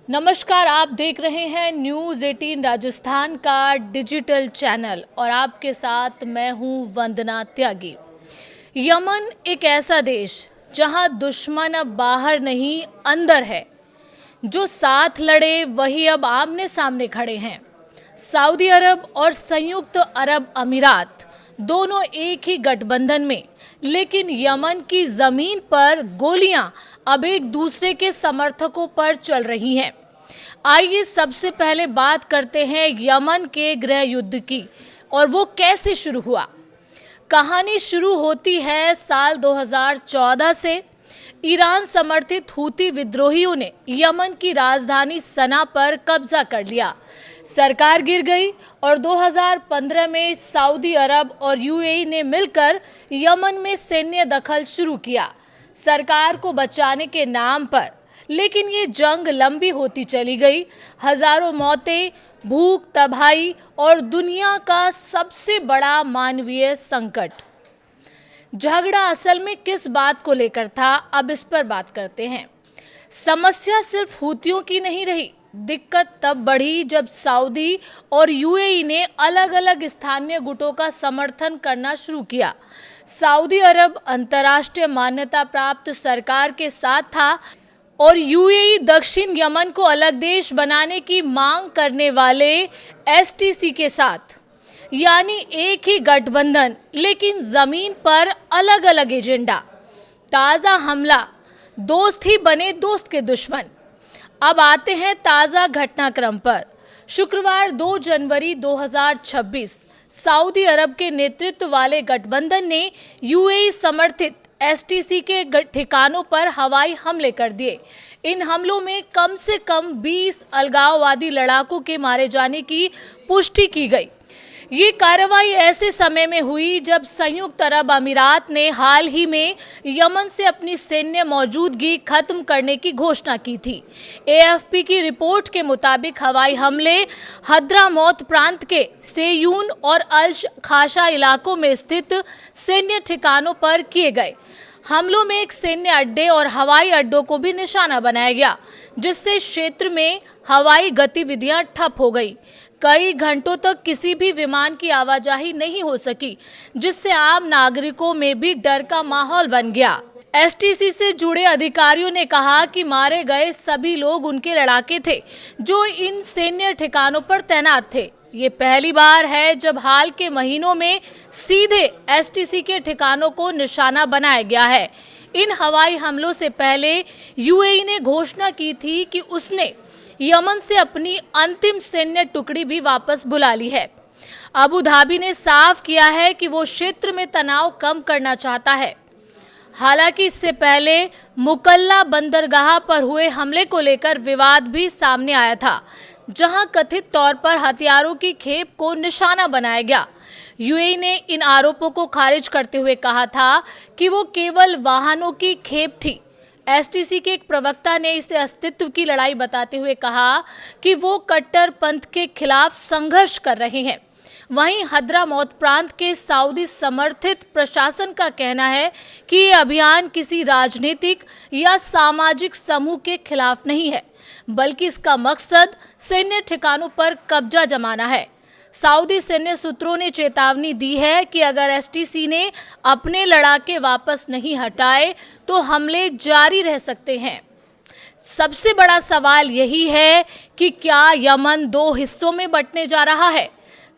नमस्कार, आप देख रहे हैं न्यूज़ 18 राजस्थान का डिजिटल चैनल और आपके साथ मैं हूं वंदना त्यागी। यमन एक ऐसा देश जहां दुश्मन अब बाहर नहीं अंदर है। जो साथ लड़े वही अब आमने सामने खड़े हैं। सऊदी अरब और संयुक्त अरब अमीरात दोनों एक ही गठबंधन में, लेकिन यमन की जमीन पर गोलियां अब एक दूसरे के समर्थकों पर चल रही हैं। आइए सबसे पहले बात करते हैं यमन के गृह युद्ध की और वो कैसे शुरू हुआ। कहानी शुरू होती है साल 2014 से। ईरान समर्थित हूती विद्रोहियों ने यमन की राजधानी सना पर कब्जा कर लिया। सरकार गिर गई और 2015 में सऊदी अरब और यूएई ने मिलकर यमन में सैन्य दखल शुरू किया सरकार को बचाने के नाम पर। लेकिन ये जंग लंबी होती चली गई। हजारों मौतें, भूख, तबाही और दुनिया का सबसे बड़ा मानवीय संकट। झगड़ा असल में किस बात को लेकर था, अब इस पर बात करते हैं। समस्या सिर्फ हूतियों की नहीं रही। दिक्कत तब बढ़ी जब सऊदी और यूएई ने अलग अलग स्थानीय गुटों का समर्थन करना शुरू किया। सऊदी अरब अंतर्राष्ट्रीय मान्यता प्राप्त सरकार के साथ था और यूएई दक्षिण यमन को अलग देश बनाने की मांग करने वाले एसटीसी के साथ, यानी एक ही गठबंधन लेकिन जमीन पर अलग अलग एजेंडा। ताज़ा हमला, दोस्त ही बने दोस्त के दुश्मन। अब आते हैं ताज़ा घटनाक्रम पर। शुक्रवार 2 जनवरी 2026 सऊदी अरब के नेतृत्व वाले गठबंधन ने यूएई समर्थित एसटीसी के ठिकानों पर हवाई हमले कर दिए। इन हमलों में कम से कम 20 अलगाववादी लड़ाकों के मारे जाने की पुष्टि की गई। ये कार्रवाई ऐसे समय में हुई जब संयुक्त अरब अमीरात ने हाल ही में यमन से अपनी सैन्य मौजूदगी खत्म करने की घोषणा की थी। एएफपी की रिपोर्ट के मुताबिक हवाई हमले हद्रामौत प्रांत के सेयून और अल खाशा इलाकों में स्थित सैन्य ठिकानों पर किए गए। हमलों में एक सैन्य अड्डे और हवाई अड्डों को भी निशाना बनाया गया, जिससे क्षेत्र में हवाई गतिविधियां ठप हो गई। कई घंटों तक किसी भी विमान की आवाजाही नहीं हो सकी, जिससे आम नागरिकों में भी डर का माहौल बन गया। एसटीसी से जुड़े अधिकारियों ने कहा कि मारे गए सभी लोग उनके लड़ाके थे जो इन सैन्य ठिकानों पर तैनात थे। ये पहली बार है जब हाल के महीनों में सीधे एसटीसी के ठिकानों को निशाना बनाया गया है। इन हवाई हमलों से पहले यूएई ने घोषणा की थी कि उसने यमन से अपनी अंतिम सैन्य टुकड़ी भी वापस बुला ली है। अबू धाबी ने साफ किया है कि वो क्षेत्र में तनाव कम करना चाहता है। हालांकि इससे पहले मुकल्ला बंदरगाह पर हुए हमले को लेकर विवाद भी सामने आया था, जहां कथित तौर पर हथियारों की खेप को निशाना बनाया गया। यूएई ने इन आरोपों को खारिज करते हुए कहा था कि वो केवल वाहनों की खेप थी। एसटीसी के एक प्रवक्ता ने इसे अस्तित्व की लड़ाई बताते हुए कहा कि वो कट्टरपंथ के खिलाफ संघर्ष कर रहे हैं। वहीं हद्रामौत प्रांत के सऊदी समर्थित प्रशासन का कहना है कि ये अभियान किसी राजनीतिक या सामाजिक समूह के खिलाफ नहीं है, बल्कि इसका मकसद सैन्य ठिकानों पर कब्जा जमाना है। सऊदी सैन्य सूत्रों ने चेतावनी दी है कि अगर एसटीसी ने अपने लड़ाके वापस नहीं हटाए तो हमले जारी रह सकते हैं। सबसे बड़ा सवाल यही है कि क्या यमन 2 हिस्सों में बंटने जा रहा है।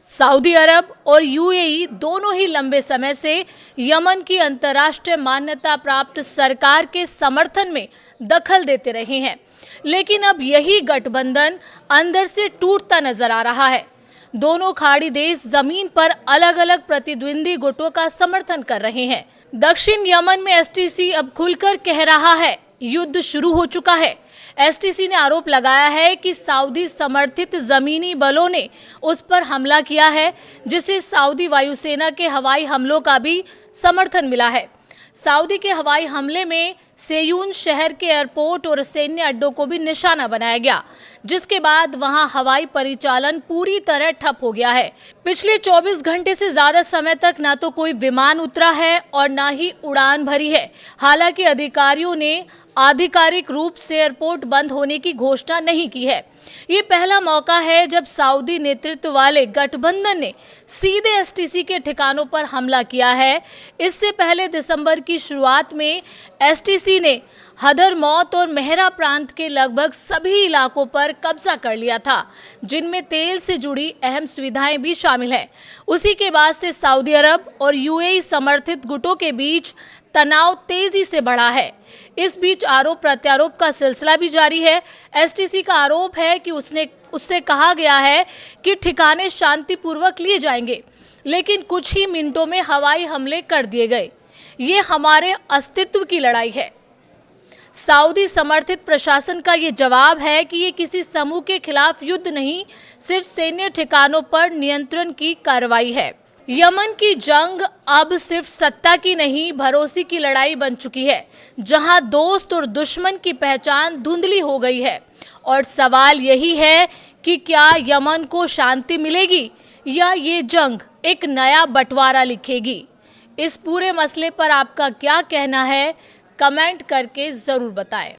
सऊदी अरब और यूएई दोनों ही लंबे समय से यमन की अंतर्राष्ट्रीय मान्यता प्राप्त सरकार के समर्थन में दखल देते रहे हैं, लेकिन अब यही गठबंधन अंदर से टूटता नजर आ रहा है। दोनों खाड़ी देश जमीन पर अलग अलग प्रतिद्वंदी गुटों का समर्थन कर रहे हैं। दक्षिण यमन में एसटीसी अब खुलकर कह रहा है युद्ध शुरू हो चुका है। एसटीसी ने आरोप लगाया है कि सऊदी समर्थित जमीनी बलों ने उस पर हमला किया है, जिसे सऊदी वायुसेना के हवाई हमलों का भी समर्थन मिला है। सऊदी के हवाई हमले में सेयून शहर के एयरपोर्ट और सैन्य अड्डों को भी निशाना बनाया गया, जिसके बाद वहां हवाई परिचालन पूरी तरह ठप हो गया है। पिछले 24 घंटे से ज्यादा समय तक ना तो कोई विमान उतरा है और ना ही उड़ान भरी है। हालांकि अधिकारियों ने आधिकारिक रूप से एयरपोर्ट बंद होने की घोषणा नहीं की है। ये पहला मौका है जब सऊदी नेतृत्व वाले गठबंधन ने सीधे एसटीसी के ठिकानों पर हमला किया है। इससे पहले दिसंबर की शुरुआत में एसटीसी ने हदरमौत और मेहरा प्रांत के लगभग सभी इलाकों पर कब्जा कर लिया था, जिनमें तेल से जुड़ी अहम सुविधाएं भी शामिल हैं। उसी के बाद से सऊदी अरब और यूएई समर्थित गुटों के बीच तनाव तेजी से बढ़ा है। इस बीच आरोप प्रत्यारोप का सिलसिला भी जारी है। एसटीसी का आरोप है कि उससे कहा गया है कि ठिकाने शांतिपूर्वक लिए जाएंगे, लेकिन कुछ ही मिनटों में हवाई हमले कर दिए गए। ये हमारे अस्तित्व की लड़ाई है। सऊदी समर्थित प्रशासन का ये जवाब है कि ये किसी समूह के खिलाफ युद्ध नहीं, सिर्फ सैन्य ठिकानों पर नियंत्रण की कार्रवाई है। यमन की जंग अब सिर्फ सत्ता की नहीं, भरोसे की लड़ाई बन चुकी है, जहां दोस्त और दुश्मन की पहचान धुंधली हो गई है। और सवाल यही है कि क्या यमन को शांति मिलेगी या ये जंग एक नया बंटवारा लिखेगी। इस पूरे मसले पर आपका क्या कहना है, कमेंट करके ज़रूर बताएं।